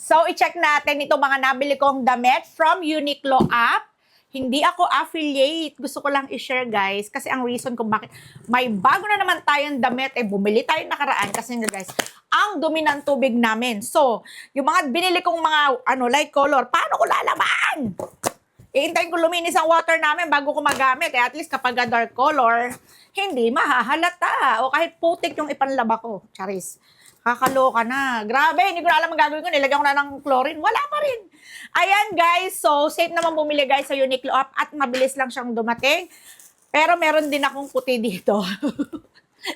So, i-check natin itong mga nabili kong damit from Uniqlo app. Hindi ako affiliate. Gusto ko lang i-share, guys. Kasi ang reason kung bakit may bago na naman tayong damit, bumili tayo nakaraan. Kasi nga, guys, ang dumi ng tubig namin. So, yung mga binili kong mga light color, paano ko lalaban? Iintayin ko luminis ang water namin bago ko magamit. At least kapag dark color, hindi mahahalata. O kahit putik yung ipanlaba ko. Charis. Kakaloka na. Grabe, hindi ko na alam ang gagawin ko. Nilagyan ko na ng chlorine. Wala pa rin. Ayan, guys. So, safe naman bumili, guys, sa Uniqlo app. At mabilis lang siyang dumating. Pero meron din akong puti dito.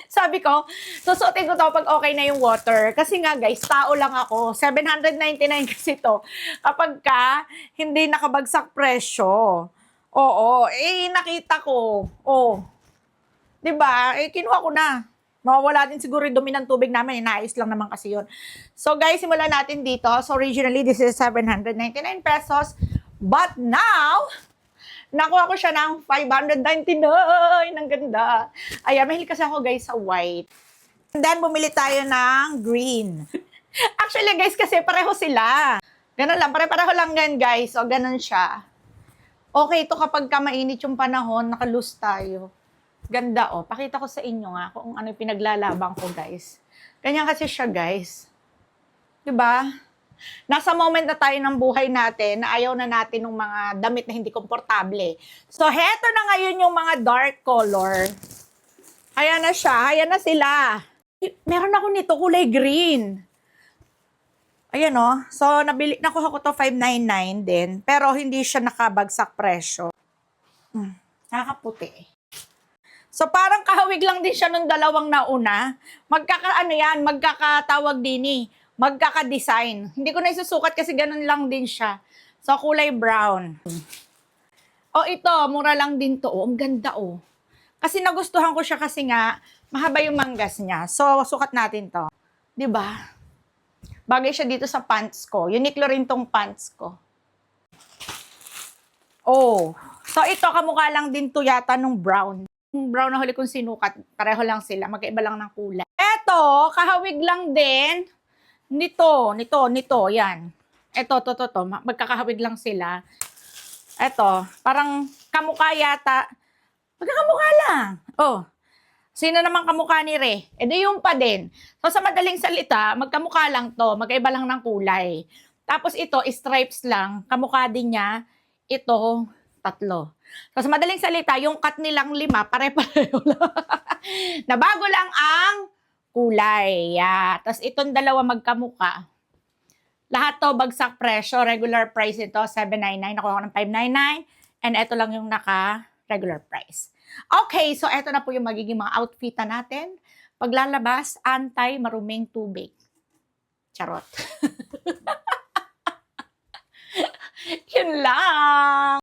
Sabi ko, susuotin ko to pag okay na yung water. Kasi nga, guys, tao lang ako. 799 kasi to. Kapag ka, hindi nakabagsak presyo. Oo. Nakita ko. Diba? Kinuha ko na. Mawawala din siguro yung dumi ng tubig namin. Inaayos lang naman kasi yun. So, guys, simulan natin dito. So, originally, this is 799 pesos. But now, nakuha ko siya ng 599. Ang ganda. Ayan, mahilig kasi ako, guys, sa white. And then, bumili tayo ng green. Actually, guys, kasi pareho sila. Ganun lang. Pare-pareho lang yan, guys. O, ganun siya. Okay, ito kapag ka mainit yung panahon, naka-loose tayo. Ganda, Pakita ko sa inyo nga kung ano yung pinaglalabang ko, guys. Ganyan kasi siya, guys. Diba? Nasa moment na tayo ng buhay natin na ayaw na natin ng mga damit na hindi komportable. So, heto na ngayon yung mga dark color. Ayan na siya. Ayan na sila. Meron ako nito, kulay green. Ayan, So, nakuha ko to 599 din. Pero hindi siya nakabagsak presyo. Nakakaputi. So, parang kahawig lang din siya nung dalawang nauna. Magkakatawag din magkaka-design. Hindi ko na isusukat kasi ganun lang din siya. So, kulay brown. Ito, mura lang din to. Ang ganda, Kasi nagustuhan ko siya kasi nga, mahaba yung manggas niya. So, sukat natin to. 'Di ba? Bagay siya dito sa pants ko. Uniqlo rin tong pants ko. So, ito, kamukha lang din to yata nung brown. Yung brown na huli kong sinukat, pareho lang sila, magkaiba lang ng kulay. Eto, kahawig lang din nito, yan. Eto, to, magkakahawig lang sila. Eto, parang kamukha yata. Magkakamukha lang. Sino naman kamukha ni Re? Di yung pa din. So, sa madaling salita, magkamukha lang to, magkaiba lang ng kulay. Tapos ito, stripes lang, kamukha din niya, ito, 3. So, sa madaling salita, yung cut nilang 5, pare-pareho lang. Nabago lang ang kulay. Tapos itong dalawa magkamuka. Lahat to bagsak presyo. Regular price ito, 799. Nakuha ko ng 599. And ito lang yung naka-regular price. Okay, so ito na po yung magiging mga outfitan natin. Paglalabas, anti-maruming tubig. Charot. Yun lang.